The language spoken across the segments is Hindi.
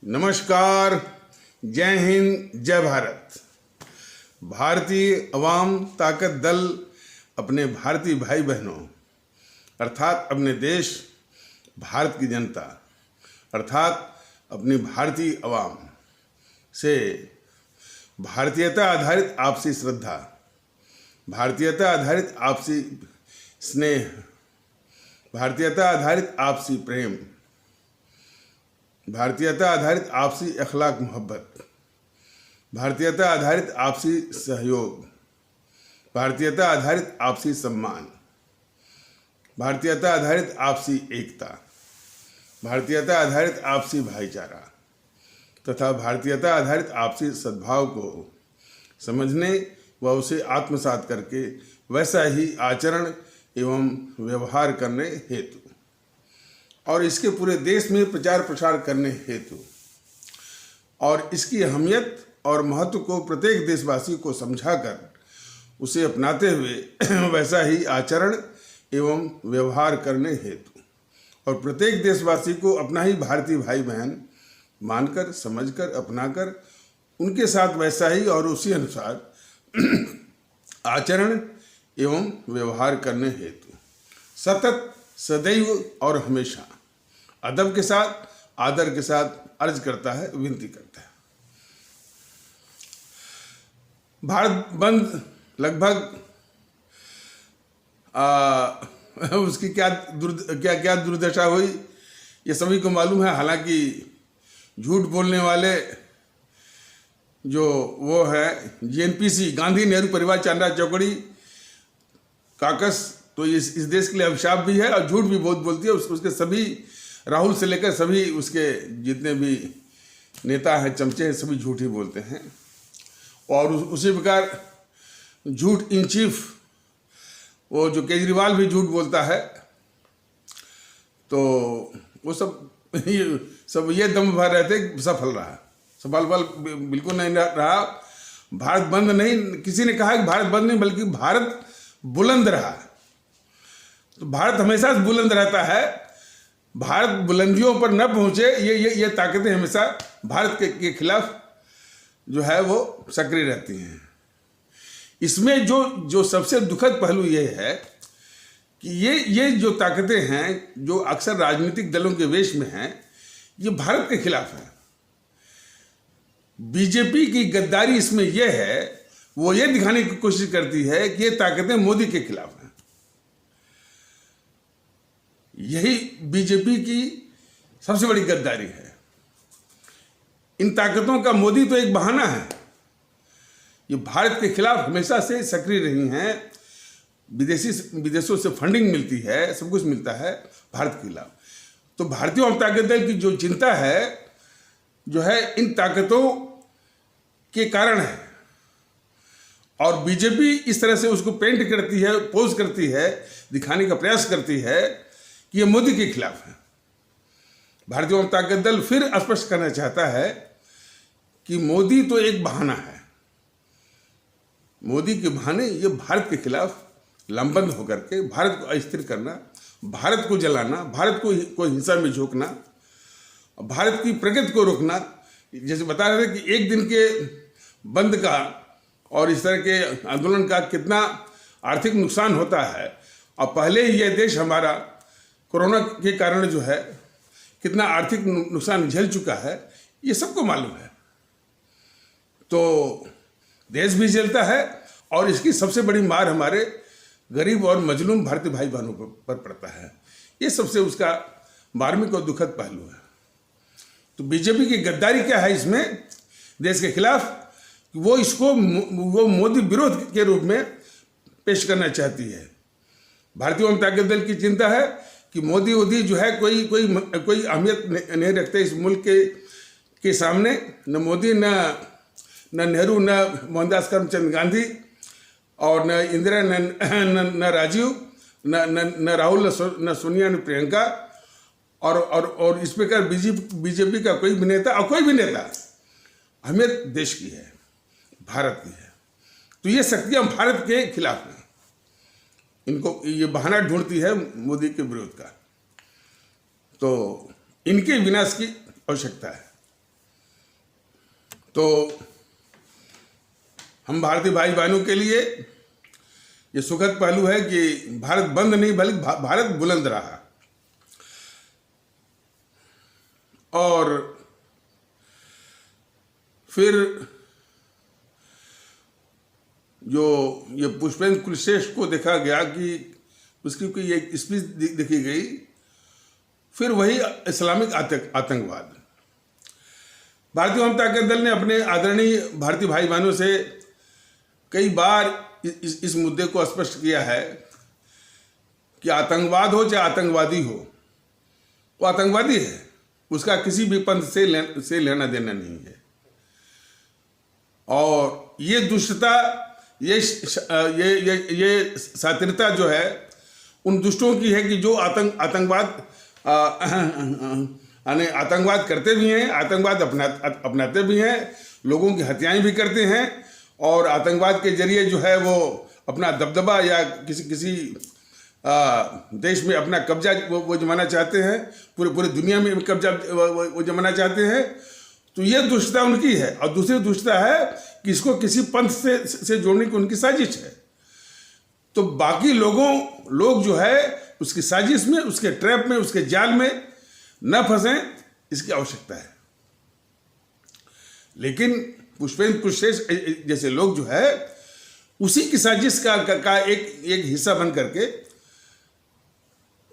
नमस्कार, जय हिंद, जय भारत। भारतीय अवाम ताकत दल अपने भारतीय भाई बहनों अर्थात अपने देश भारत की जनता अर्थात अपनी भारतीय अवाम से भारतीयता आधारित आपसी श्रद्धा, भारतीयता आधारित आपसी स्नेह, भारतीयता आधारित आपसी प्रेम, भारतीयता आधारित आपसी अखलाक मोहब्बत, भारतीयता आधारित आपसी सहयोग, भारतीयता आधारित आपसी सम्मान, भारतीयता आधारित आपसी एकता, भारतीयता आधारित आपसी भाईचारा तथा भारतीयता आधारित आपसी सद्भाव को समझने व उसे आत्मसात करके वैसा ही आचरण एवं व्यवहार करने हेतु और इसके पूरे देश में प्रचार प्रसार करने हेतु और इसकी अहमियत और महत्व को प्रत्येक देशवासी को समझाकर उसे अपनाते हुए वैसा ही आचरण एवं व्यवहार करने हेतु और प्रत्येक देशवासी को अपना ही भारतीय भाई बहन मानकर, समझकर, अपनाकर उनके साथ वैसा ही और उसी अनुसार आचरण एवं व्यवहार करने हेतु सतत, सदैव और हमेशा अदब के साथ, आदर के साथ अर्ज करता है, विनती करता है। भारत बंद लगभग उसकी क्या दुर्दशा हुई ये सभी को मालूम है। हालांकि झूठ बोलने वाले जो वो है जीएनपीसी, गांधी नेहरू परिवार चांदा चौकड़ी काकस, तो इस देश के लिए अभिशाप भी है और झूठ भी बहुत बोलती है। उसके सभी, राहुल से लेकर सभी उसके जितने भी नेता हैं, चमचे हैं, सभी झूठ ही बोलते हैं। और उसी प्रकार झूठ इन चीफ वो जो केजरीवाल भी झूठ बोलता है। तो वो सब ये दम भर रहते सफल रहा, सफल बिल्कुल नहीं रहा। भारत बंद नहीं, किसी ने कहा कि भारत बंद नहीं बल्कि भारत बुलंद रहा। तो भारत हमेशा बुलंद रहता है। भारत बुलंदियों पर न पहुंचे ये ताकतें हमेशा भारत के खिलाफ जो है वो सक्रिय रहती हैं। इसमें जो सबसे दुखद पहलू ये है कि ये जो ताकतें हैं जो अक्सर राजनीतिक दलों के वेश में हैं, ये भारत के खिलाफ है। बीजेपी की गद्दारी इसमें यह है, वो ये दिखाने की कोशिश करती है कि ये ताकतें मोदी के खिलाफ हैं। यही बीजेपी की सबसे बड़ी गद्दारी है। इन ताकतों का मोदी तो एक बहाना है। ये भारत के खिलाफ हमेशा से सक्रिय रही हैं। विदेशों से फंडिंग मिलती है, सब कुछ मिलता है भारत के खिलाफ। तो भारतीय जनता ताकत दल की जो चिंता है जो है इन ताकतों के कारण है। और बीजेपी इस तरह से उसको पेंट करती है, पोज करती है, दिखाने का प्रयास करती है कि ये मोदी के खिलाफ है। भारतीय जनता ताकत दल फिर स्पष्ट करना चाहता है कि मोदी तो एक बहाना है। मोदी के बहाने ये भारत के खिलाफ लंबबंद होकर के भारत को अस्थिर करना, भारत को जलाना, भारत को हिंसा में झोंकना, भारत की प्रगति को रोकना। जैसे बता रहे थे कि एक दिन के बंद का और इस तरह के आंदोलन का कितना आर्थिक नुकसान होता है। और पहले ही यह देश हमारा कोरोना के कारण जो है कितना आर्थिक नुकसान झेल चुका है, ये सबको मालूम है। तो देश भी झेलता है और इसकी सबसे बड़ी मार हमारे गरीब और मजलूम भारतीय भाई बहनों पर पड़ता है। ये सबसे उसका मार्मिक और दुखद पहलू है। तो बीजेपी की गद्दारी क्या है इसमें देश के खिलाफ, वो मोदी विरोध के रूप में पेश करना चाहती है। भारतीय जनता ताकत दल की चिंता है कि मोदी जो है कोई अहमियत नहीं रखते इस मुल्क के सामने। न मोदी, न नेहरू, न मोहनदास करमचंद गांधी और न इंदिरा, न राजीव, न राहुल, न सोनिया, न प्रियंका और इस प्रकार बीजेपी का कोई भी नेता और कोई भी नेता अहमियत देश की है, भारत की है। तो ये शक्तियां भारत के खिलाफ हैं। इनको ये बहाना ढूंढती है मोदी के विरोध का। तो इनके विनाश की आवश्यकता है। तो हम भारतीय भाई बहनों के लिए ये सुखद पहलू है कि भारत बंद नहीं बल्कि भारत बुलंद रहा। और फिर जो ये पुष्पेंद्र कुलश्रेष्ठ को देखा गया कि उसकी कोई एक स्पीच देखी गई, फिर वही इस्लामिक आतंकवाद। भारतीय जनता के दल ने अपने आदरणीय भारतीय भाई बहनों से कई बार इस मुद्दे को स्पष्ट किया है कि आतंकवाद हो चाहे आतंकवादी हो, वो आतंकवादी है, उसका किसी भी पंथ से लेना देना नहीं है। और ये दुष्टता, ये सातिरता जो है उन दुष्टों की है कि जो आतंकवाद करते भी हैं, आतंकवाद अपनाते भी हैं, लोगों की हत्याएं भी करते हैं, और आतंकवाद के जरिए जो है वो अपना दबदबा या किसी देश में अपना कब्जा वो जमाना चाहते हैं, पूरे दुनिया में कब्जा वो जमाना चाहते हैं। तो ये दुष्टता उनकी है। और दूसरी दुष्टता है कि इसको किसी पंथ से जोड़ने की उनकी साजिश है। तो बाकी लोग जो है उसकी साजिश में, उसके ट्रैप में, उसके जाल में न फंसें, इसकी आवश्यकता है। लेकिन पुष्पेंद्र कुलश्रेष्ठ जैसे लोग जो है उसी की साजिश का एक हिस्सा बन करके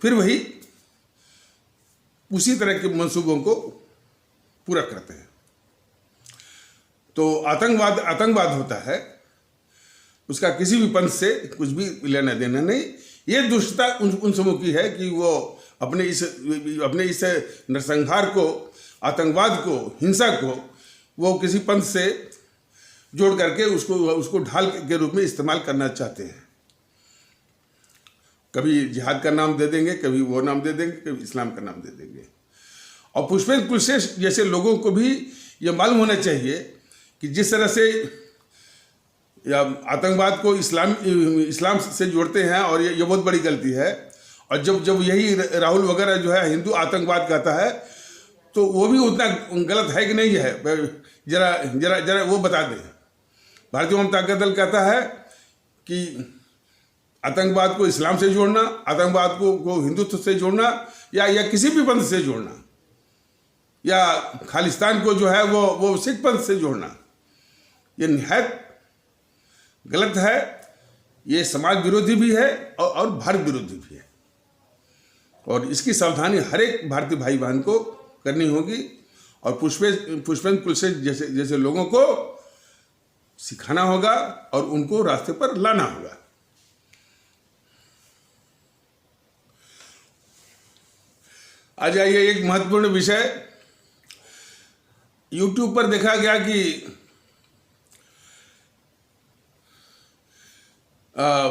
फिर वही उसी तरह के मंसूबों को पूरा करते हैं। तो आतंकवाद होता है, उसका किसी भी पंथ से कुछ भी लेना देना नहीं। ये दुष्टता उन समूह की है कि वो अपने इस नरसंहार को, आतंकवाद को, हिंसा को वो किसी पंथ से जोड़ करके उसको ढाल के रूप में इस्तेमाल करना चाहते हैं। कभी जिहाद का नाम दे देंगे, कभी वो नाम दे देंगे, कभी इस्लाम का नाम दे देंगे। और पुष्पेंद्र कुलश्रेष्ठ जैसे लोगों को भी ये मालूम होना चाहिए कि जिस तरह से या आतंकवाद को इस्लाम से जोड़ते हैं, और ये बहुत बड़ी गलती है। और जब यही राहुल वगैरह जो है हिंदू आतंकवाद कहता है, तो वो भी उतना गलत है कि नहीं है, जरा वो बता दें। भारतीय जनता दल कहता है कि आतंकवाद को इस्लाम से जोड़ना, आतंकवाद को हिंदुत्व से जोड़ना, या किसी भी पंथ से जोड़ना, या खालिस्तान को जो है वो सिख पंथ से जोड़ना, ये निहायत गलत है। ये समाज विरोधी भी है और भारत विरोधी भी है। और इसकी सावधानी हर एक भारतीय भाई बहन को करनी होगी। और पुष्पेंद्र कुलश्रेष्ठ जैसे लोगों को सिखाना होगा और उनको रास्ते पर लाना होगा। आज आइए एक महत्वपूर्ण विषय, YouTube पर देखा गया कि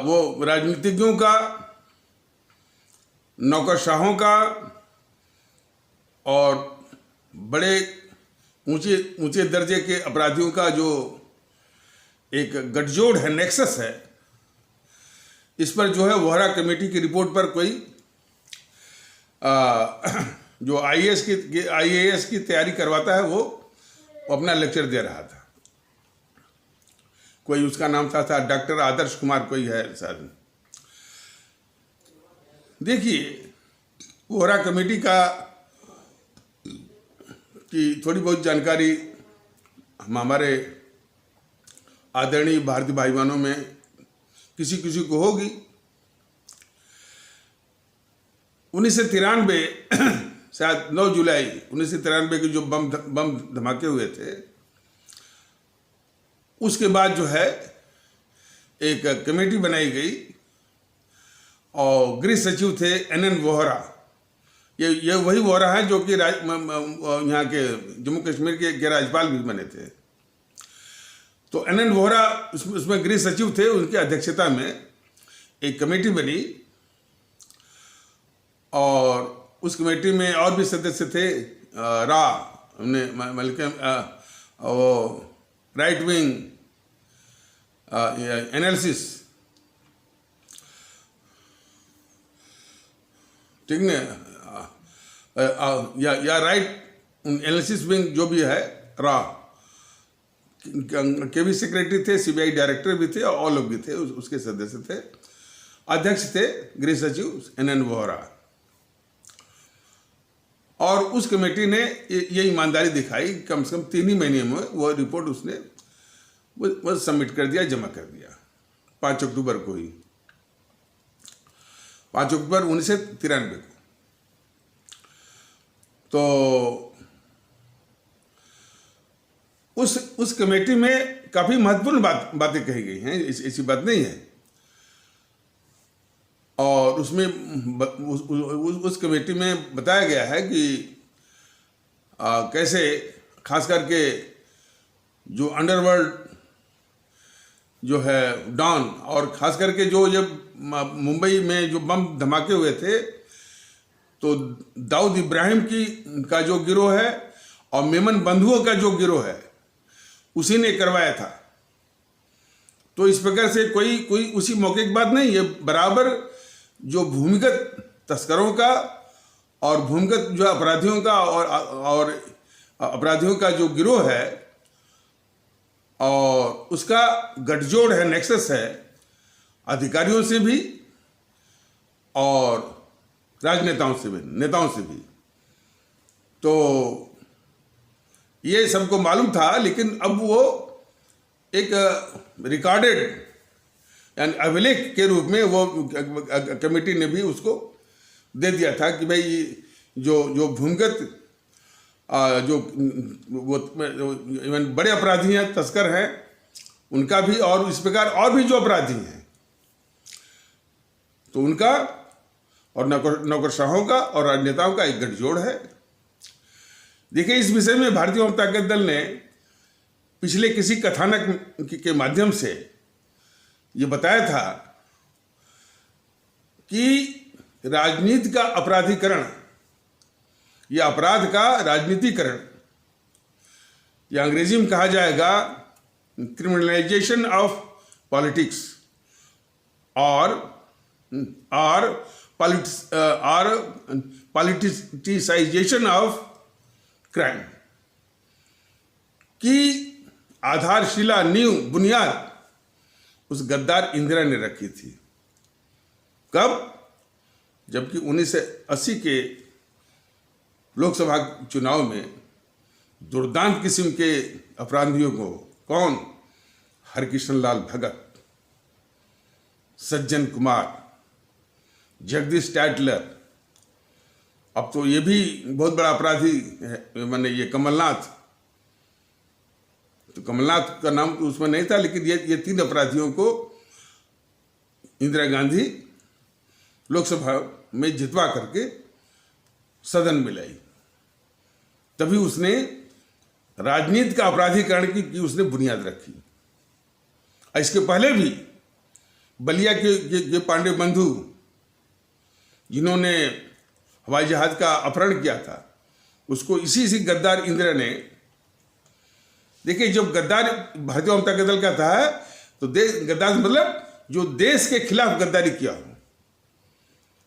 वो राजनीतिज्ञों का, नौकरशाहों का और बड़े ऊंचे दर्जे के अपराधियों का जो एक गठजोड़ है, नेक्सस है, इस पर जो है वोहरा कमेटी की रिपोर्ट पर कोई जो आईएएस की तैयारी करवाता है वो अपना लेक्चर दे रहा था। कोई उसका नाम था डॉक्टर आदर्श कुमार कोई है सर। देखिए, वोहरा कमेटी की थोड़ी बहुत जानकारी हमारे आदरणीय भारतीय भाई बहनों में किसी को होगी। 1993 शायद 9 जुलाई 1993 के जो बम धमाके हुए थे, उसके बाद जो है एक कमेटी बनाई गई और गृह सचिव थे NN वोहरा। ये वही वोहरा है जो कि यहाँ के जम्मू कश्मीर के राज्यपाल भी बने थे। तो NN वोहरा उसमें गृह सचिव थे, उनकी अध्यक्षता में एक कमेटी बनी और उस कमेटी में और भी सदस्य थे। वो राइट विंग एनालिसिस, ठीक है, या राइट एनालिसिस विंग जो भी है, केबी सेक्रेटरी थे, सीबीआई डायरेक्टर भी थे और लोग भी थे, उसके सदस्य थे। अध्यक्ष थे गृह सचिव NN वोहरा। और उस कमेटी ने ये ईमानदारी दिखाई, कम से कम 3 ही महीने में वो रिपोर्ट उसने वो सबमिट कर दिया, जमा कर दिया 5 अक्टूबर को ही, 5 अक्टूबर 1993 को। तो उस कमेटी में काफी महत्वपूर्ण बातें कही गई हैं, ऐसी बात नहीं है। और उसमें उस कमेटी में बताया गया है कि कैसे खास करके जो अंडरवर्ल्ड जो है डॉन, और खास करके जो जब मुंबई में जो बम धमाके हुए थे तो दाऊद इब्राहिम का जो गिरोह है और मेमन बंधुओं का जो गिरोह है उसी ने करवाया था। तो इस प्रकार से कोई उसी मौके की बात नहीं, ये बराबर जो भूमिगत तस्करों का और भूमिगत जो अपराधियों का और अपराधियों का जो गिरोह है और उसका गठजोड़ है, नेक्सस है अधिकारियों से भी और राजनेताओं से भी, नेताओं से भी। तो ये सबको मालूम था, लेकिन अब वो एक रिकॉर्डेड यानी अभिलेख के रूप में वो कमेटी ने भी उसको दे दिया था कि भाई जो भूमिगत जो वो इवन बड़े अपराधी हैं, तस्कर हैं, उनका भी, और इस प्रकार और भी जो अपराधी हैं तो उनका और नौकरशाहों का और राजनेताओं का एक गठजोड़ है। देखिए, इस विषय में भारतीय जनता दल ने पिछले किसी कथानक के माध्यम से ये बताया था कि राजनीति का अपराधीकरण या अपराध का राजनीतिकरण, या अंग्रेजी में कहा जाएगा क्रिमिनलाइजेशन ऑफ पॉलिटिक्स और पॉलिटिसाइजेशन ऑफ क्राइम की आधारशिला, नींव, बुनियाद उस गद्दार इंदिरा ने रखी थी। कब? जबकि 1980 के लोकसभा चुनाव में दुर्दांत किस्म के अपराधियों को, कौन? हरकिशन लाल भगत, सज्जन कुमार, जगदीश टाइटलर, अब तो ये भी बहुत बड़ा अपराधी है, माने ये कमलनाथ, तो कमलनाथ का नाम तो उसमें नहीं था, लेकिन ये 3 अपराधियों को इंदिरा गांधी लोकसभा में जितवा करके सदन में लाई। तभी उसने राजनीति का अपराधीकरण की उसने बुनियाद रखी। इसके पहले भी बलिया के पांडे बंधु, जिन्होंने हवाई जहाज का अपहरण किया था, उसको इसी गद्दार इंदिरा ने, देखिए जब गद्दार भारतीय जनता दल का था तो गद्दार मतलब जो देश के खिलाफ गद्दारी किया हो।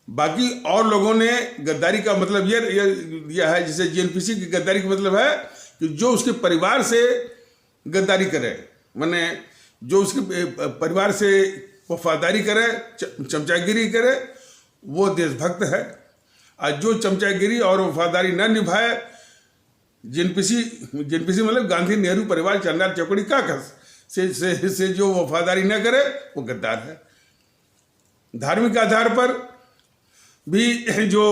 बाकी और लोगों ने गद्दारी का मतलब यह है, जैसे जीएनपीसी की गद्दारी का मतलब है कि जो उसके परिवार से गद्दारी करे, माने जो उसके परिवार से वफादारी करे, चमचागिरी करे, वो देशभक्त है। और जो चमचागिरी और वफादारी न निभाए, जेएनपीसी मतलब गांधी नेहरू परिवार चंद्र चौकड़ी काकस से जो वफादारी न करे वो गद्दार है। धार्मिक आधार पर भी जो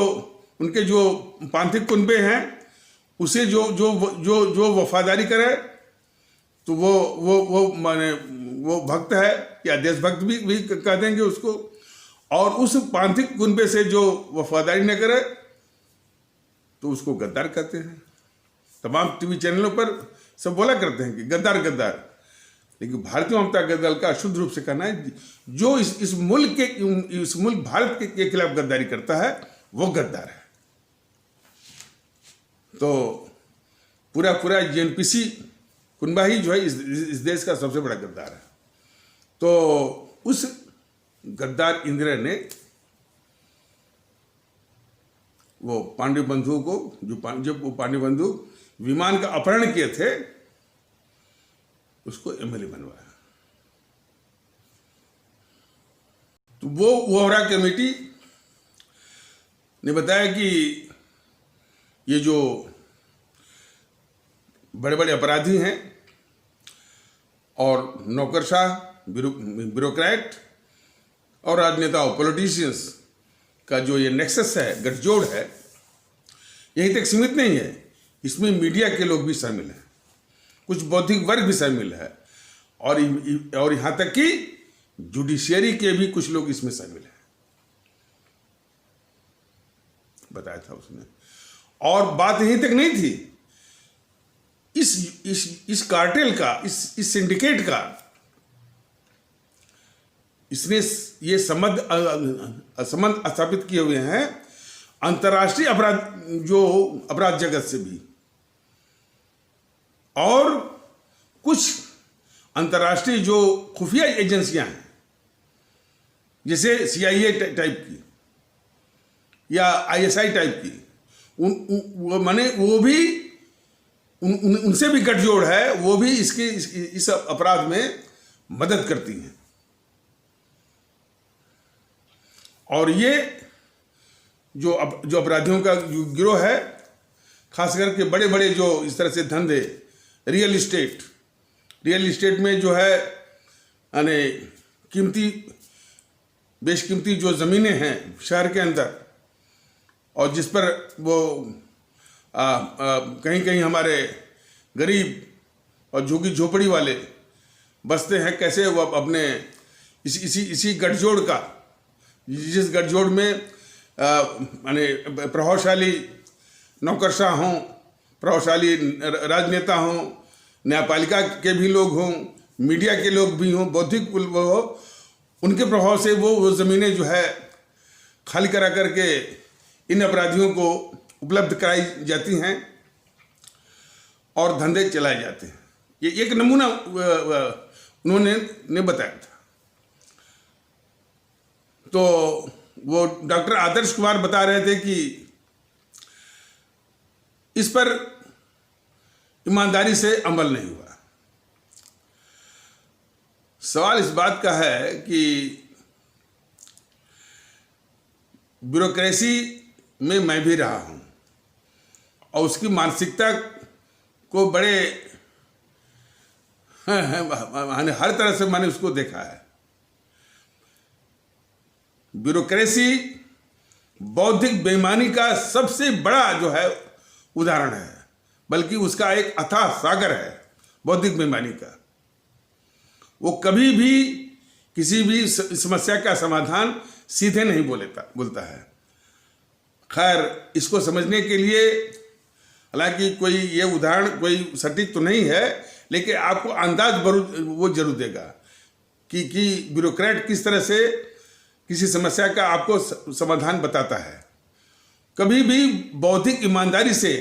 उनके जो पांथिक कुनबे हैं उसे जो वफादारी करे तो वो माने वो भक्त है या देशभक्त भी कह देंगे उसको। और उस पांथिक कुनबे से जो वफादारी न करे तो उसको गद्दार कहते हैं। तमाम टीवी चैनलों पर सब बोला करते हैं कि गद्दार गद्दार, लेकिन भारतीय जनता दल का शुद्ध रूप से कहना है जो इस मुल्क भारत के खिलाफ गद्दारी करता है वो गद्दार है। तो पूरा जेएनपीसी कुनबा ही जो है इस देश का सबसे बड़ा गद्दार है। तो उस गद्दार इंदिरा ने वो पांडे बंधुओं को, जब वो पांडे बंधु विमान का अपहरण किए थे उसको एमएलए बनवाया। तो वो वोहरा कमेटी ने बताया कि ये जो बड़े बड़े अपराधी हैं और नौकरशाह, ब्यूरोक्रेट और राजनेताओं, पॉलिटिशियंस का जो ये नेक्सस है, गठजोड़ है, यहीं तक सीमित नहीं है। इसमें मीडिया के लोग भी शामिल हैं, कुछ बौद्धिक वर्ग भी शामिल है, और यहाँ तक कि जुडिशियरी के भी कुछ लोग इसमें शामिल हैं, बताया था उसने। और बात यहीं तक नहीं थी, इस कार्टेल का, इस सिंडिकेट का इसने ये संबंध स्थापित किए हुए हैं अंतर्राष्ट्रीय अपराध जगत से भी, और कुछ अंतर्राष्ट्रीय जो खुफिया एजेंसियां हैं, जैसे CIA टाइप की या ISI टाइप की, वो भी उनसे भी गठजोड़ है, वो भी इस अपराध में मदद करती हैं। और ये जो अपराधियों का जो गिरोह है, खास करके बड़े बड़े जो इस तरह से धंधे, रियल इस्टेट में जो है, यानी बेशकीमती जो ज़मीनें हैं शहर के अंदर, और जिस पर वो कहीं कहीं हमारे गरीब और झुग्गी झोपड़ी वाले बसते हैं, कैसे वो अपने इसी गठजोड़ का, जिस गठजोड़ में माने प्रभावशाली नौकरशाह हों, प्रभावशाली राजनेता हों, न्यायपालिका के भी लोग हों, मीडिया के लोग भी हों, बौद्धिक हो, उनके प्रभाव से वो ज़मीनें जो है खाली करा करके इन अपराधियों को उपलब्ध कराई जाती हैं और धंधे चलाए जाते हैं। ये एक नमूना उन्होंने बताया था। तो वो डॉक्टर आदर्श कुमार बता रहे थे कि इस पर ईमानदारी से अमल नहीं हुआ। सवाल इस बात का है कि ब्यूरोक्रेसी में मैं भी रहा हूं और उसकी मानसिकता को बड़े हर तरह से मैंने उसको देखा है। ब्यूरोक्रेसी बौद्धिक बेईमानी का सबसे बड़ा जो है उदाहरण है, बल्कि उसका एक अथाह सागर है बौद्धिक बेईमानी का। वो कभी भी किसी भी समस्या का समाधान सीधे नहीं बोलता है। खैर, इसको समझने के लिए हालांकि कोई ये उदाहरण कोई सटीक तो नहीं है, लेकिन आपको अंदाज वो जरूर देगा कि ब्यूरोक्रेट किस तरह से किसी समस्या का आपको समाधान बताता है। कभी भी बौद्धिक ईमानदारी से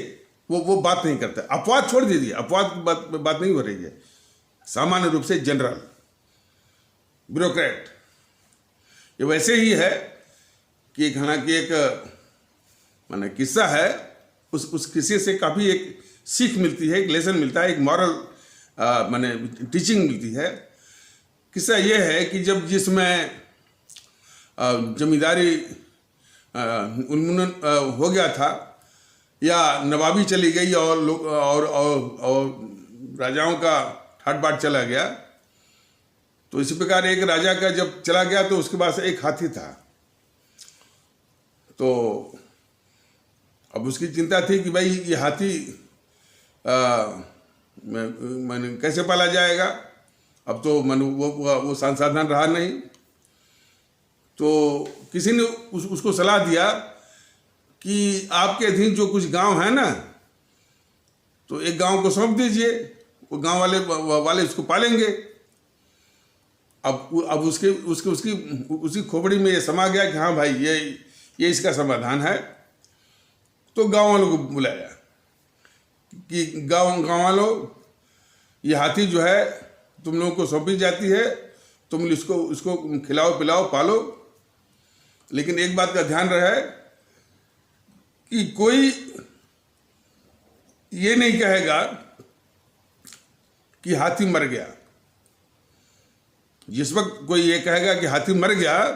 वो बात नहीं करता। अपवाद छोड़ दीजिए, अपवाद की बात नहीं हो रही है। सामान्य रूप से जनरल ब्यूरोक्रेट ये वैसे ही है कि हालांकि एक माने किस्सा है, उस किस्से से काफ़ी एक सीख मिलती है, एक लेसन मिलता है, एक मॉरल माने टीचिंग मिलती है। किस्सा ये है कि जिसमें जमींदारी उन्मूलन हो गया था या नवाबी चली गई और राजाओं का ठाट बाट चला गया, तो इसी प्रकार एक राजा का जब चला गया तो उसके पास एक हाथी था। तो अब उसकी चिंता थी कि भाई ये हाथी मैंने कैसे पाला जाएगा। अब तो वो संसाधन रहा नहीं, तो किसी ने उसको सलाह दिया कि आपके अधीन जो कुछ गांव है ना, तो एक गांव को सौंप दीजिए, वो गांव वाले उसको पालेंगे। अब उसकी खोपड़ी में ये समा गया कि हाँ भाई ये इसका समाधान है। तो गांव वालों को बुलाया कि गांव वालों, ये हाथी जो है तुम लोगों को सौंपी जाती है, तुम उसको खिलाओ पिलाओ पालो, लेकिन एक बात का ध्यान रहे कि कोई ये नहीं कहेगा कि हाथी मर गया। जिस वक्त कोई ये कहेगा कि हाथी मर गया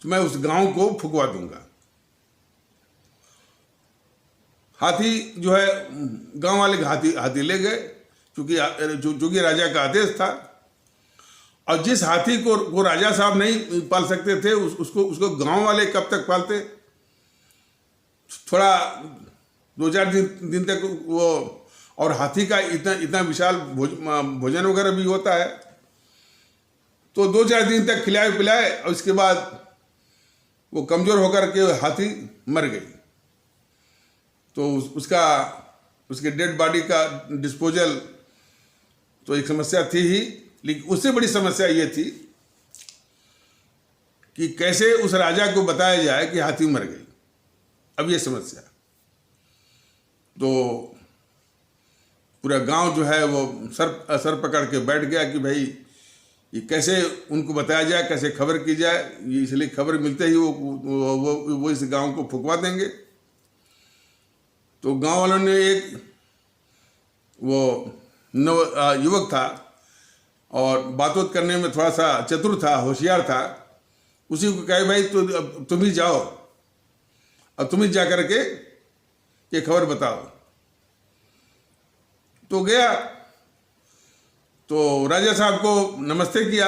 तो मैं उस गांव को फुकवा दूंगा। हाथी जो है, गांव वाले हाथी ले गए, चूंकि राजा का आदेश था। और जिस हाथी को राजा साहब नहीं पाल सकते थे, उसको गांव वाले कब तक पालते? थोड़ा 2-4 दिन तक वो, और हाथी का इतना विशाल भोजन वगैरह भी होता है, तो 2-4 दिन तक खिलाए पिलाए और इसके बाद वो कमजोर होकर के हाथी मर गई। तो उसके डेड बॉडी का डिस्पोजल तो एक समस्या थी ही, लेकिन उससे बड़ी समस्या ये थी कि कैसे उस राजा को बताया जाए कि हाथी मर गई। अब ये समस्या, तो पूरा गांव जो है वो सर पकड़ के बैठ गया कि भाई ये कैसे उनको बताया जाए, कैसे खबर की जाए। इसलिए खबर मिलते ही वो इस गांव को फुकवा देंगे। तो गांव वालों ने एक वो युवक था और बात करने में थोड़ा सा चतुर था, होशियार था, उसी को कहे भाई तो तुम ही जाओ और तुम ही जा करके ये खबर बताओ। तो गया, तो राजा साहब को नमस्ते किया।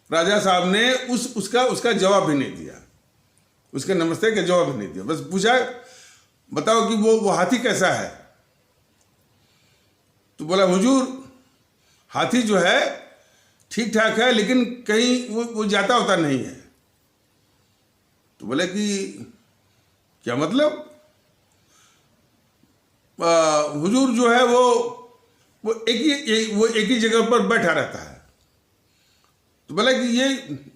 राजा साहब ने उसका जवाब भी नहीं दिया, उसके नमस्ते का जवाब भी नहीं दिया। बस पूछा बताओ कि वो हाथी कैसा है? तो बोला हुजूर हाथी जो है ठीक ठाक है, लेकिन कहीं वो जाता होता नहीं है। तो बोले कि क्या मतलब? हुजूर जो है वो एक ही जगह पर बैठा रहता है। तो बोला कि ये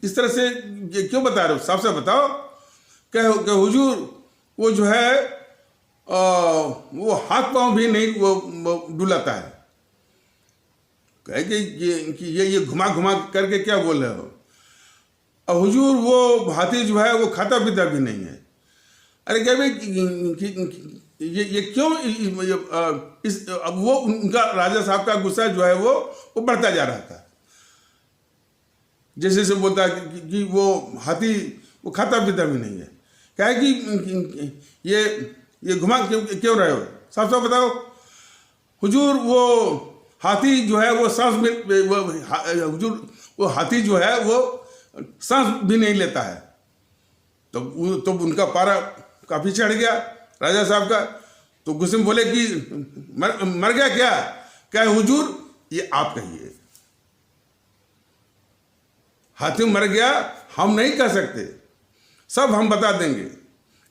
इस तरह से ये क्यों बता रहे हो, साफ साफ बताओ। क्या हुजूर वो जो है वो हाथ पांव भी नहीं वो डुलाता है। कहे कि ये घुमा घुमा करके क्या बोल रहे हो? और हुजूर वो हाथी जो है वो खाता पीता भी नहीं है। अरे क्या भाई ये क्यों? अब वो उनका राजा साहब का गुस्सा जो है वो बढ़ता जा रहा था। जैसे से बोलता कि वो हाथी वो खाता पीता भी नहीं है। क्या कि ये घुमा क्यों रहे हो, साफ साफ बताओ। हुजूर वो हाथी जो है वो सांस में हुजूर वो हाथी जो है वो सांस भी नहीं लेता है। तो उनका पारा काफी चढ़ गया राजा साहब का। तो गुस्से में बोले कि मर गया क्या? क्या हुजूर ये आप कहिए, हाथी मर गया हम नहीं कह सकते, सब हम बता देंगे,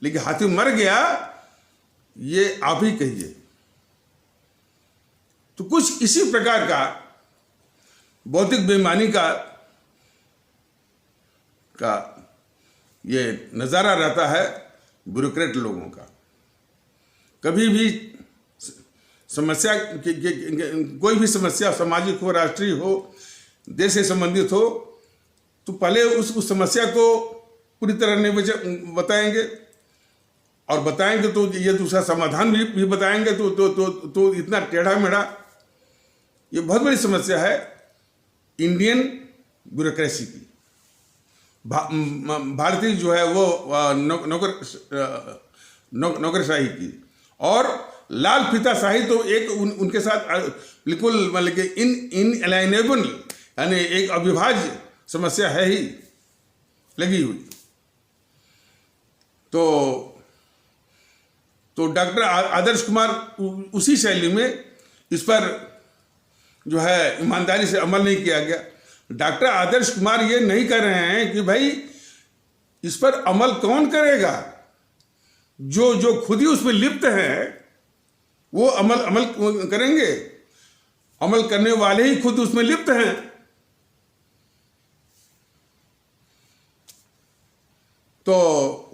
लेकिन हाथी मर गया ये आप ही कहिए। तो कुछ इसी प्रकार का भौतिक बेईमानी का ये नजारा रहता है ब्यूरोक्रेट लोगों का। कभी भी समस्या कोई भी समस्या सामाजिक हो, राष्ट्रीय हो, देश से संबंधित हो, तो पहले उस समस्या को पूरी तरह नहीं बताएंगे, और बताएंगे तो ये दूसरा समाधान भी बताएंगे तो इतना टेढ़ा मेढ़ा। ये बहुत बड़ी समस्या है इंडियन ब्यूरोक्रेसी की। भारतीय जो है वो नौकरशाही की, और लाल फीताशाही तो एक उनके साथ बिल्कुल मतलब कि इनएलाइनेबल यानी एक अविभाज्य समस्या है ही लगी हुई। तो डॉक्टर आदर्श कुमार उसी शैली में इस पर जो है ईमानदारी से अमल नहीं किया गया। डॉक्टर आदर्श कुमार ये नहीं कह रहे हैं कि भाई इस पर अमल कौन करेगा, जो खुद ही उसमें लिप्त हैं वो अमल करेंगे। अमल करने वाले ही खुद उसमें लिप्त हैं। तो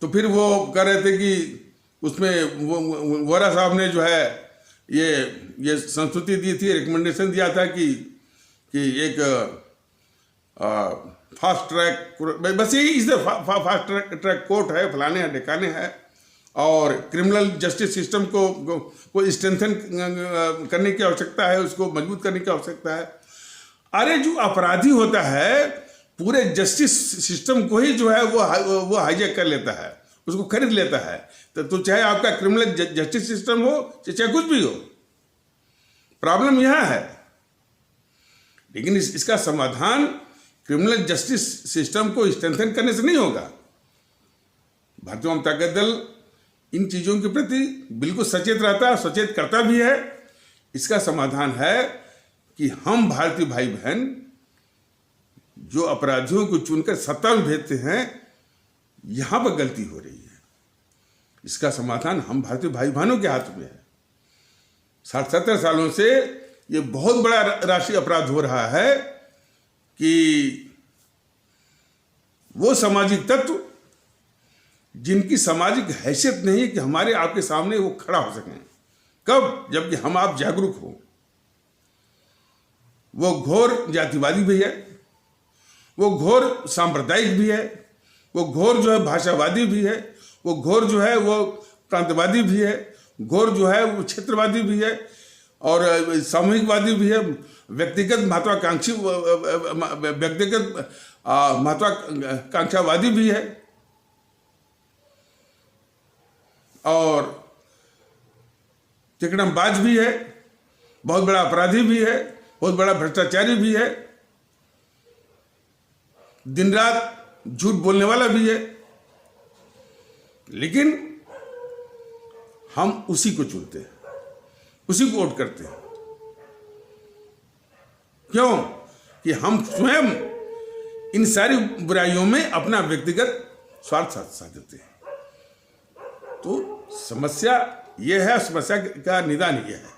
फिर वो कह रहे थे कि उसमें वो वोरा साहब ने जो है ये संस्तुति दी थी, रिकमेंडेशन दिया था कि एक फास्ट ट्रैक, बस यही इसे फास्ट ट्रैक कोर्ट है, फलाने हैं ढिकाने हैं, और क्रिमिनल जस्टिस सिस्टम को स्ट्रेंथन करने की आवश्यकता है, उसको मजबूत करने की आवश्यकता है। अरे जो अपराधी होता है पूरे जस्टिस सिस्टम को ही जो है वो हाईजैक कर लेता है, उसको खरीद लेता है। तो चाहे आपका क्रिमिनल जस्टिस सिस्टम हो चाहे कुछ भी हो, प्रॉब्लम यह है। लेकिन इसका समाधान क्रिमिनल जस्टिस सिस्टम को स्ट्रेंथन करने से नहीं होगा। भारतीय जनता दल इन चीज़ों के प्रति बिल्कुल सचेत रहता है, सचेत करता भी है। इसका समाधान है कि हम भारतीय भाई बहन जो अपराधियों को चुनकर सत्ता में भेजते हैं, यहां पर गलती हो रही है। इसका समाधान हम भारतीय भाई बहनों के हाथ में है। 60-70 सालों से ये बहुत बड़ा राष्ट्रीय अपराध हो रहा है कि वो सामाजिक तत्व जिनकी सामाजिक हैसियत नहीं है कि हमारे आपके सामने वो खड़ा हो सकें, कब? जबकि हम आप जागरूक हो। वो घोर जातिवादी भी है, वो घोर सांप्रदायिक भी है, वो घोर जो है भाषावादी भी है, वो घोर जो है वो प्रांतवादी भी है, घोर जो है वो क्षेत्रवादी भी है और सामूहिकवादी भी है, व्यक्तिगत महत्वाकांक्षावादी भी है और तिकड़मबाज भी है, बहुत बड़ा अपराधी भी है, बहुत बड़ा भ्रष्टाचारी भी है, दिन रात झूठ बोलने वाला भी है। लेकिन हम उसी को चुनते हैं, उसी को वोट करते हैं। क्यों? कि हम स्वयं इन सारी बुराइयों में अपना व्यक्तिगत स्वार्थ साधते हैं। तो समस्या यह है, समस्या का निदान यह है।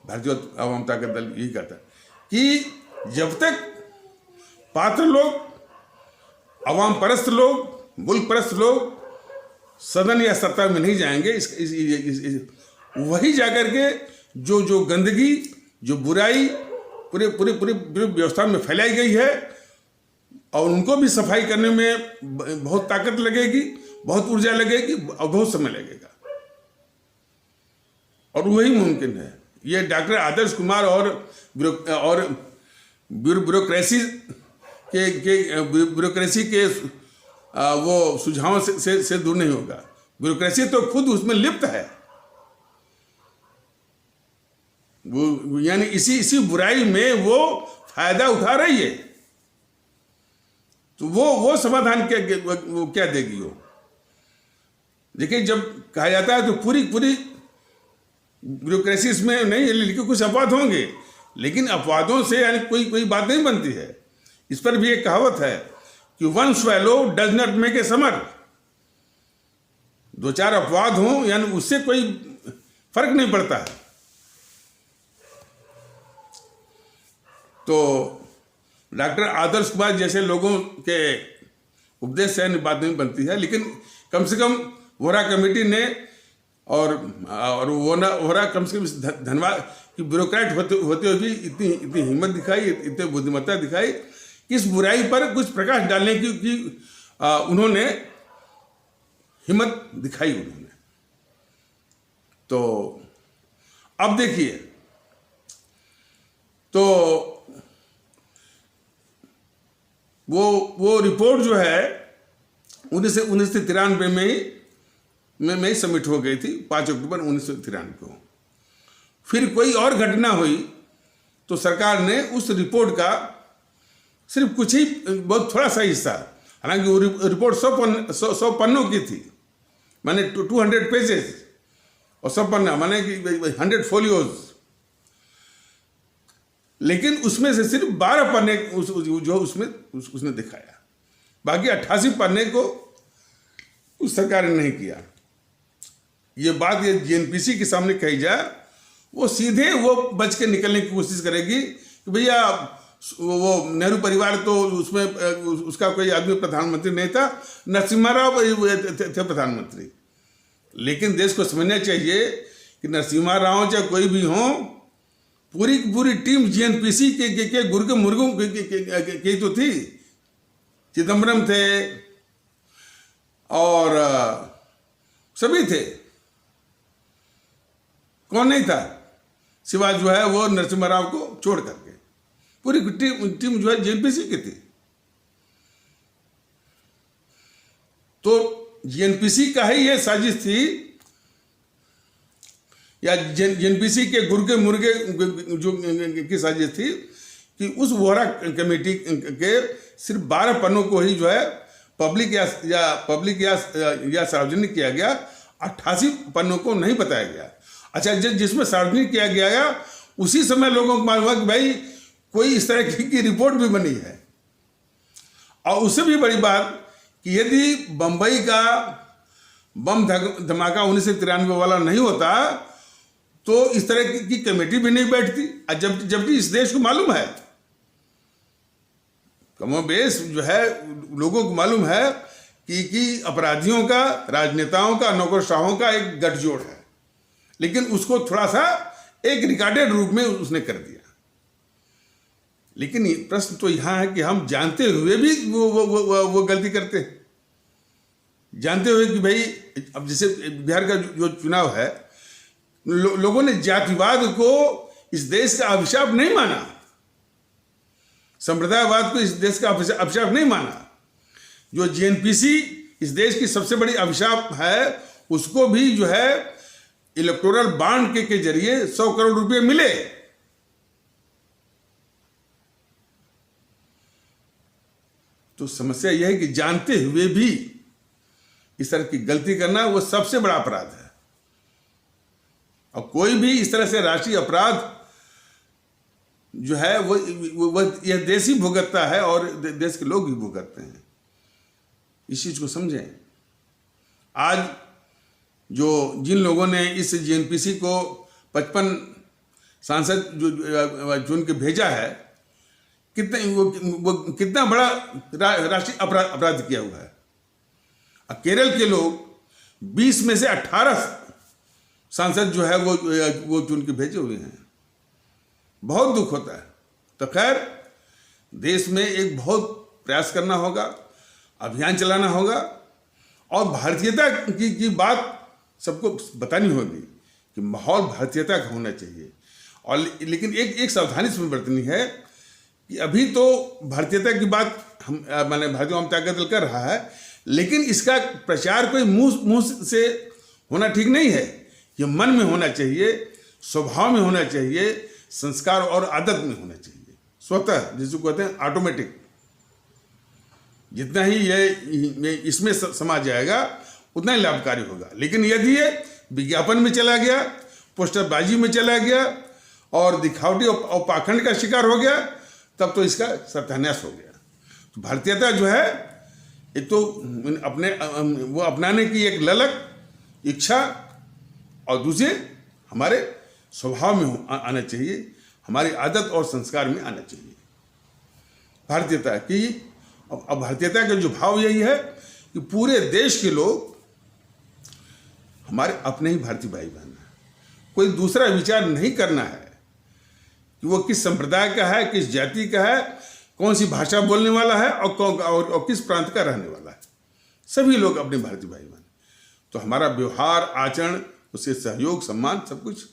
भारतीय जनता दल यही कहता है कि जब तक पात्र लोग, अवाम परस्त लोग, मुल्क परस्त लोग सदन या सत्ता में नहीं जाएंगे, वही जाकर के जो गंदगी, जो बुराई पूरी व्यवस्था में फैलाई गई है और उनको भी सफाई करने में बहुत ताकत लगेगी, बहुत ऊर्जा लगेगी और बहुत समय लगेगा। और वही मुमकिन है। ये डॉक्टर आदर्श कुमार और ब्यूरोक्रेसी के वो सुझावों से दूर नहीं होगा। ब्यूरोक्रेसी तो खुद उसमें लिप्त है, वो यानी इसी बुराई में वो फायदा उठा रही है। तो वो समाधान क्या देगी वो? देखिए, जब कहा जाता है तो पूरी ब्यूरोक्रेसी इसमें नहीं है, लेकिन कुछ अपवाद होंगे, लेकिन अपवादों से यानी कोई बात नहीं बनती है। इस पर भी एक कहावत है कि one swallow does not make a summer. 2-4 अपवाद हों यानी उससे कोई फर्क नहीं पड़ता है। तो डॉक्टर आदर्श कुमार जैसे लोगों के उपदेश से बात नहीं बनती है, लेकिन कम से कम वोरा कमेटी ने और वोरा कम से कम धन्यवाद कि ब्यूरोक्रेट होते हुए भी इतनी हिम्मत दिखाई, इतनी बुद्धिमत्ता दिखाई कि इस बुराई पर कुछ प्रकाश डालने की उन्होंने हिम्मत दिखाई उन्होंने। तो अब देखिए, तो वो रिपोर्ट जो है 1993 में ही सबमिट हो गई थी, 5 अक्टूबर 1993 को। फिर कोई और घटना हुई तो सरकार ने उस रिपोर्ट का सिर्फ कुछ ही बहुत थोड़ा सा हिस्सा, हालांकि वो रिपोर्ट 100 पन्नों की थी, माने 200 पेजेस, और 100 पन्ना माने कि 100 फोलियोज, लेकिन उसमें से सिर्फ 12 पन्ने जो उसने दिखाया, बाकी 88 पन्ने को उस सरकार ने नहीं किया। ये बात ये जेएनपीसी के सामने कही जाए, वो सीधे वो बच के निकलने की कोशिश करेगी कि भैया वो नेहरू परिवार तो उसमें उसका कोई आदमी प्रधानमंत्री नहीं था, नरसिम्हा राव थे प्रधानमंत्री। लेकिन देश को समझना चाहिए कि नरसिम्हा राव चाहे कोई भी हो, पूरी टीम जेएनपीसी के गुरु के मुर्गों की तो थी। चिदम्बरम थे और सभी थे, कौन नहीं था सिवा जो है वो नरसिम्हा राव को छोड़ करके। पूरी टीम जो है जेएनपीसी की थी। तो जेएनपीसी का ही ये साजिश थी, या जेएनपीसी के गुर के मुर्गे जो की साजिश थी कि उस वोहरा कमेटी के सिर्फ 12 पन्नों को ही जो है पब्लिक या सार्वजनिक किया गया, 88 पन्नों को नहीं बताया गया। अच्छा, जिसमें सार्वजनिक किया गया उसी समय लोगों को मालूम हुआ कि भाई कोई इस तरह की रिपोर्ट भी बनी है। और उससे भी बड़ी बात कि यदि बंबई का बम धमाका 1993 वाला नहीं होता तो इस तरह की कमेटी भी नहीं बैठती। जबकि इस देश को मालूम है, कमोबेश जो है लोगों को मालूम है कि अपराधियों का, राजनेताओं का, नौकरशाहों का एक गठजोड़ है, लेकिन उसको थोड़ा सा एक रिकॉर्डेड रूप में उसने कर दिया। लेकिन प्रश्न तो यहां है कि हम जानते हुए भी वो गलती करते हैं, जानते हुए कि भाई अब जैसे बिहार का जो चुनाव है, लोगों ने जातिवाद को इस देश का अभिशाप नहीं माना, संप्रदायवाद को इस देश का अभिशाप नहीं माना। जो जेएनपीसी इस देश की सबसे बड़ी अभिशाप है, उसको भी जो है इलेक्टोरल बॉन्ड के जरिए 100 करोड़ रुपए मिले। तो समस्या यह है कि जानते हुए भी इस तरह की गलती करना वो सबसे बड़ा अपराध है। और कोई भी इस तरह से राष्ट्रीय अपराध जो है वो यह देश ही भुगतता है और देश के लोग भी भुगतते हैं। इस चीज को समझें। आज जो जिन लोगों ने इस जेएनपीसी को 55 सांसद जो चुन के भेजा है, वो कितना बड़ा राष्ट्रीय अपराध किया हुआ है। केरल के लोग 20 में से 18 सांसद जो है वो चुन के भेजे हुए हैं। बहुत दुख होता है। तो खैर, देश में एक बहुत प्रयास करना होगा, अभियान चलाना होगा और भारतीयता की बात सबको बतानी होगी कि माहौल भारतीयता का होना चाहिए। और लेकिन एक सावधानी इसमें बरतनी है कि अभी तो भारतीयता की बात भारतीय जनता दल कर रहा है, लेकिन इसका प्रचार कोई मुंह से होना ठीक नहीं है। ये मन में होना चाहिए, स्वभाव में होना चाहिए, संस्कार और आदत में होना चाहिए, स्वतः, जिसको कहते हैं ऑटोमेटिक। जितना ही ये इसमें समा जाएगा उतना ही लाभकारी होगा। लेकिन यदि ये विज्ञापन में चला गया, पोस्टरबाजी में चला गया और दिखावटी और पाखंड का शिकार हो गया, तब तो इसका सत्यानाश हो गया। तो भारतीयता जो है, एक तो वो अपनाने की एक ललक, इच्छा, और दूसरे हमारे स्वभाव में आना चाहिए, हमारी आदत और संस्कार में आना चाहिए भारतीयता की। अब भारतीयता का जो भाव यही है कि पूरे देश के लोग हमारे अपने ही भारतीय भाई बहन हैं। कोई दूसरा विचार नहीं करना है कि वो किस संप्रदाय का है, किस जाति का है, कौन सी भाषा बोलने वाला है और किस प्रांत का रहने वाला है। सभी लोग अपने भारतीय भाई बहन। तो हमारा व्यवहार, आचरण, उससे सहयोग, सम्मान, सब कुछ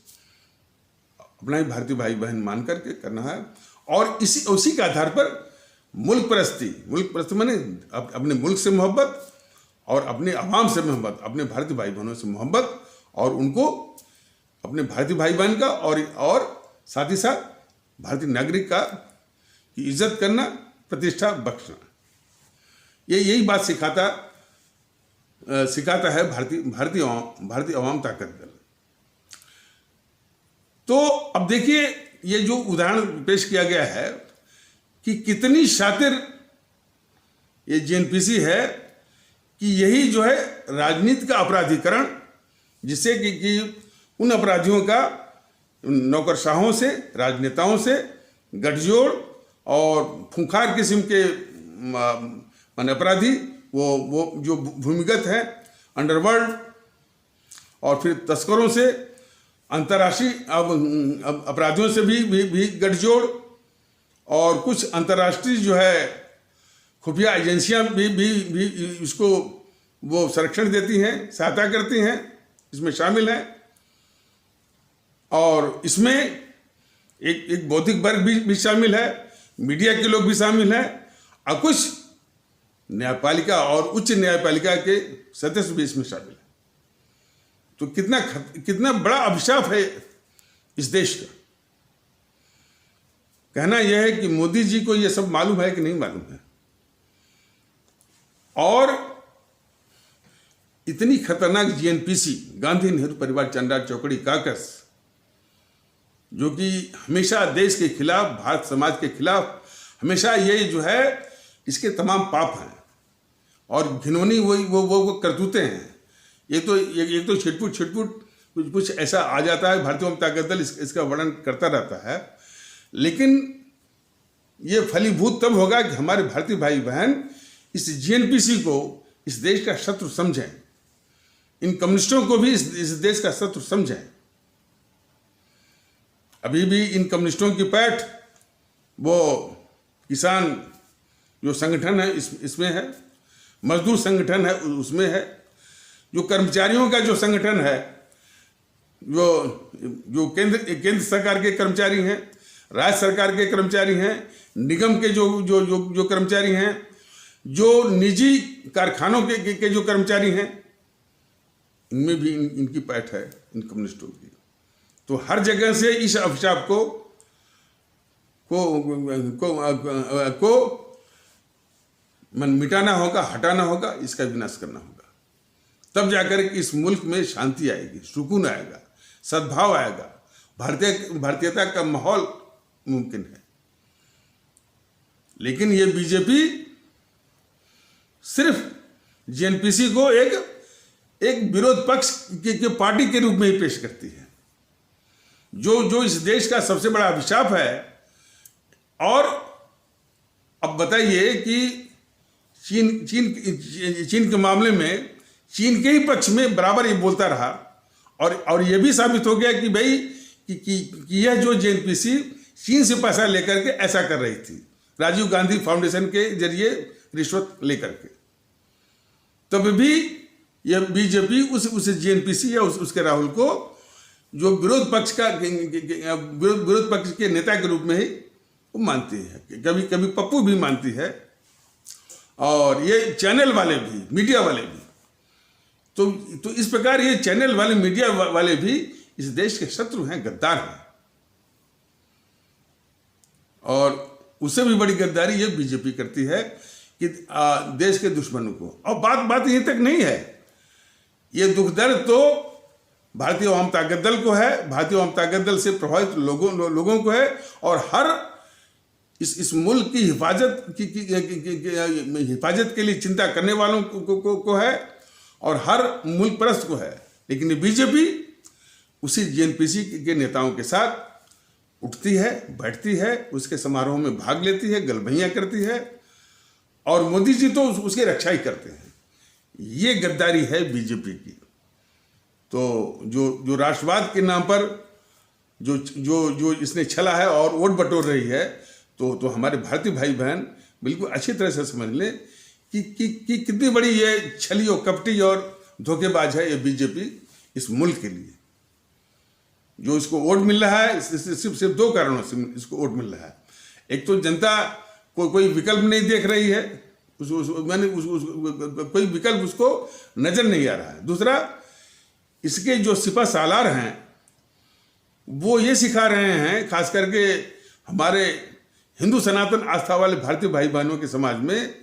अपना ही भारतीय भाई बहन मान करके करना है। और उसी के आधार पर मुल्क परस्ती माने अपने मुल्क से मोहब्बत और अपने अवाम से मोहब्बत, अपने भारतीय भाई बहनों से मोहब्बत, और उनको अपने भारतीय भाई बहन का और साथ ही साथ भारतीय नागरिक का की इज्जत करना, प्रतिष्ठा बख्शना। यही बात सिखाता है भारतीय अवाम ताकत दल। तो अब देखिए, ये जो उदाहरण पेश किया गया है कि कितनी शातिर ये जेएनपीसी है कि यही जो है राजनीति का अपराधीकरण, जिससे कि उन अपराधियों का नौकरशाहों से, राजनेताओं से गठजोड़ और खूंखार किस्म के अपराधी, वो जो भूमिगत है, अंडरवर्ल्ड, और फिर तस्करों से, अंतर्राष्ट्रीय अपराधियों से भी गठजोड़, और कुछ अंतर्राष्ट्रीय जो है खुफिया एजेंसियां भी इसको वो संरक्षण देती हैं, सहायता करती हैं, इसमें शामिल हैं। और इसमें एक बौद्धिक वर्ग भी शामिल है मीडिया के लोग भी शामिल हैं और कुछ न्यायपालिका और उच्च न्यायपालिका के सदस्य भी इसमें शामिल हैं। तो कितना बड़ा अभिशाप है इस देश का। कहना यह है कि मोदी जी को यह सब मालूम है कि नहीं मालूम है, और इतनी खतरनाक जीएनपीसी, गांधी नेहरू परिवार चंदा चौकड़ी काकस, जो कि हमेशा देश के खिलाफ, भारत समाज के खिलाफ, हमेशा ये जो है इसके तमाम पाप हैं और घिनौनी वो करतूते हैं। ये तो छिटपुट कुछ ऐसा आ जाता है, भारतीय जनता दल इसका वर्णन करता रहता है, लेकिन ये फलीभूत तब होगा कि हमारे भारतीय भाई बहन इस जीएनपीसी को इस देश का शत्रु समझें, इन कम्युनिस्टों को भी इस देश का शत्रु समझें। अभी भी इन कम्युनिस्टों की पैठ वो किसान जो संगठन है इसमें है, मजदूर संगठन है उसमें है, जो कर्मचारियों का जो संगठन है, जो केंद्र सरकार के कर्मचारी हैं, राज्य सरकार के कर्मचारी हैं, निगम के जो कर्मचारी हैं, जो निजी कारखानों के जो कर्मचारी हैं, इनमें भी इनकी पैठ है, इन कम्युनिस्टों की। तो हर जगह से इस अभिशाप को मिटाना होगा, हटाना होगा, इसका विनाश करना होगा। तब जाकर इस मुल्क में शांति आएगी, सुकून आएगा, सद्भाव आएगा, भारतीयता का माहौल मुमकिन है। लेकिन ये बीजेपी सिर्फ जीएनपीसी को एक विरोध पक्ष के पार्टी के रूप में ही पेश करती है, जो इस देश का सबसे बड़ा अभिशाप है। और अब बताइए कि चीन के मामले में चीन के ही पक्ष में बराबर ये बोलता रहा, और ये भी साबित हो गया कि भाई कि यह जो जीएनपीसी चीन से पैसा लेकर के ऐसा कर रही थी, राजीव गांधी फाउंडेशन के जरिए रिश्वत लेकर के। तब भी यह बीजेपी उस जीएनपीसी या उसके राहुल को जो विरोध पक्ष के नेता के रूप में ही वो मानती है, कभी कभी पप्पू भी मानती है, और ये चैनल वाले भी, मीडिया वाले भी। तो इस प्रकार ये चैनल वाले, मीडिया वाले भी इस देश के शत्रु हैं, गद्दार हैं। और उससे भी बड़ी गद्दारी ये बीजेपी करती है कि देश के दुश्मनों को। और बात यहीं तक नहीं है, ये दुख दर्द तो भारतीय अवाम ताकत दल को है, भारतीय अवाम ताकत दल से प्रभावित लोगों को है, और हर इस मुल्क की हिफाजत के लिए चिंता करने वालों को है, और हर मुल्क परस्त को है। लेकिन बीजेपी उसी जीएनपीसी के नेताओं के साथ उठती है, बैठती है, उसके समारोह में भाग लेती है, गलबैयाँ करती है, और मोदी जी तो उसकी रक्षा ही करते हैं। ये गद्दारी है बीजेपी की। तो जो राष्ट्रवाद के नाम पर जो इसने छला है और वोट बटोर रही है, तो हमारे भारतीय भाई बहन बिल्कुल अच्छी तरह से समझ लें कि कितनी बड़ी ये छली और कपटी और धोखेबाज है ये बीजेपी इस मुल्क के लिए। जो इसको वोट मिल रहा है, सिर्फ दो कारणों से इसको वोट मिल रहा है। एक तो जनता कोई विकल्प नहीं देख रही है, कोई विकल्प उसको नजर नहीं आ रहा है। दूसरा, इसके जो सिपा सालार हैं वो ये सिखा रहे हैं, खास करके हमारे हिंदू सनातन आस्था वाले भारतीय भाई बहनों के समाज में,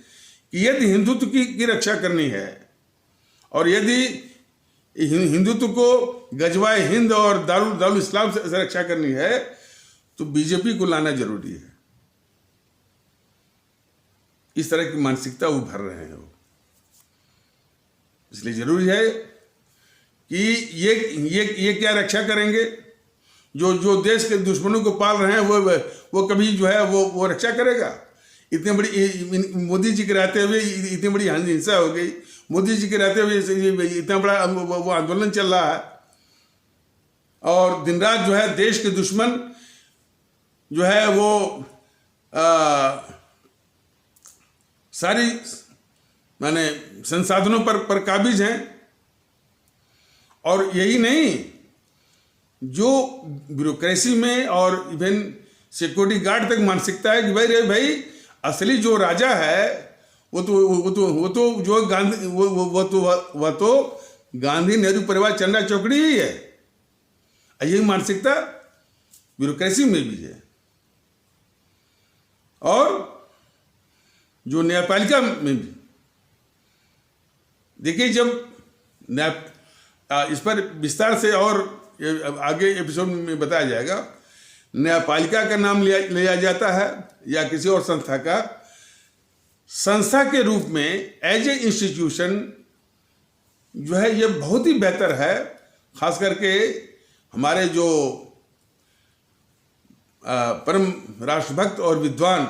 कि यदि हिंदुत्व की रक्षा करनी है और यदि हिंदुत्व को गजवाए हिंद और दारुल इस्लाम से रक्षा करनी है, तो बीजेपी को लाना जरूरी है। इस तरह की मानसिकता वो भर रहे हैं वो। इसलिए जरूरी है कि ये क्या रक्षा करेंगे, जो देश के दुश्मनों को पाल रहे हैं वो कभी जो है वो रक्षा करेगा। इतनी बड़ी मोदी जी के रहते हुए इतनी बड़ी हिंसा हो गई, मोदी जी के रहते हुए इतना बड़ा वो आंदोलन चल रहा है, और दिन रात जो है देश के दुश्मन जो है वो सारी माने संसाधनों पर काबिज हैं। और यही नहीं, जो ब्यूरोक्रेसी में और इवन सिक्योरिटी गार्ड तक मानसिकता है कि भाई रे भाई असली जो राजा है वो तो जो गांधी वो तो गांधी नेहरू परिवार चंदा चौकड़ी ही है। यही मानसिकता ब्यूरोक्रेसी में भी है। और जो न्यायपालिका में भी देखिए, जब इस पर विस्तार से और आगे एपिसोड में बताया जाएगा, न्यायपालिका का नाम लिया जाता है या किसी और संस्था के रूप में एज ए इंस्टीट्यूशन जो है ये बहुत ही बेहतर है। खास करके हमारे जो परम राष्ट्रभक्त और विद्वान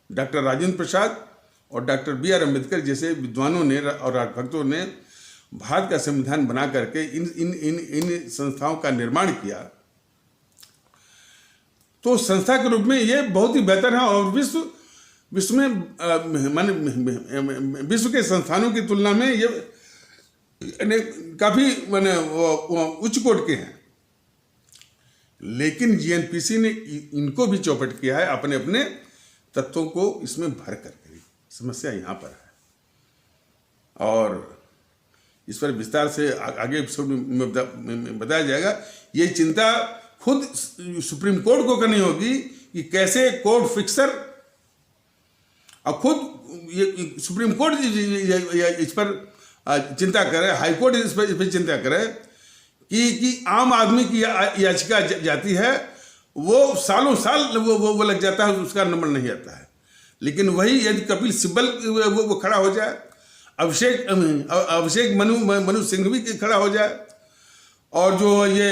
डॉक्टर राजेंद्र प्रसाद और डॉक्टर B.R. अम्बेडकर जैसे विद्वानों ने और राष्ट्रभक्तों ने भारत का संविधान बना करके इन संस्थाओं का निर्माण किया। तो संस्था के रूप में ये बहुत ही बेहतर है और विश्व में विश्व के संस्थानों की तुलना में ये काफी उच्च कोटि के हैं। लेकिन GNPC ने इनको भी चौपट किया है अपने अपने तत्वों को इसमें भर करके। समस्या यहाँ पर है और इस पर विस्तार से आगे एपिसोड में बताया जाएगा। ये चिंता खुद सुप्रीम कोर्ट को करनी होगी कि कैसे कोर्ट फिक्सर और खुद ये सुप्रीम कोर्ट इस पर चिंता करे, हाई कोर्ट इस पर चिंता करे कि आम आदमी की याचिका जाती है, वो सालों साल वो लग जाता है, उसका नंबर नहीं आता है। लेकिन वही यदि कपिल सिब्बल वो खड़ा हो जाए, अभिषेक मनु सिंघवी खड़ा हो जाए और जो ये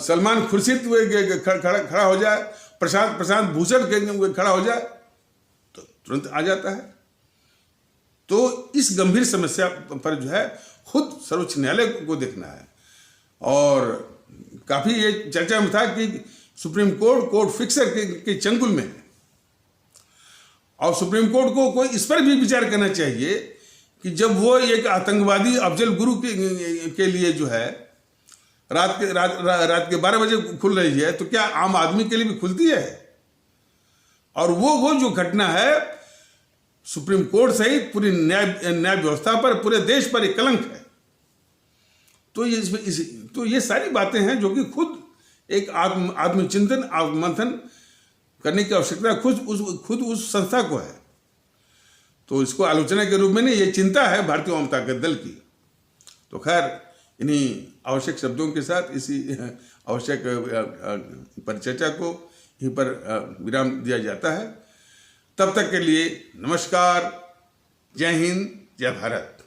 सलमान खुर्शीद खड़ा हो जाए, प्रशांत भूषण खड़ा हो जाए तो तुरंत आ जाता है। तो इस गंभीर समस्या पर जो है खुद सर्वोच्च न्यायालय को देखना है। और काफी ये चर्चा में था कि सुप्रीम कोर्ट फिक्सर के चंगुल में है और सुप्रीम कोर्ट को कोई इस पर भी विचार करना चाहिए कि जब वो एक आतंकवादी अफजल गुरु के लिए जो है रात के 12 बजे खुल रही है, तो क्या आम आदमी के लिए भी खुलती है? और वो जो घटना है सुप्रीम कोर्ट सहित पूरी न्याय व्यवस्था पर, पूरे देश पर एक कलंक है। तो ये सारी बातें हैं जो कि खुद एक आत्मचिंतन, आत्ममंथन करने की आवश्यकता खुद उस संस्था को है। तो इसको आलोचना के रूप में नहीं, ये चिंता है भारतीय वाम ताकत दल की। तो खैर इन्हीं आवश्यक शब्दों के साथ इसी आवश्यक परिचर्चा को यहीं पर विराम दिया जाता है। तब तक के लिए नमस्कार, जय हिंद, जय भारत।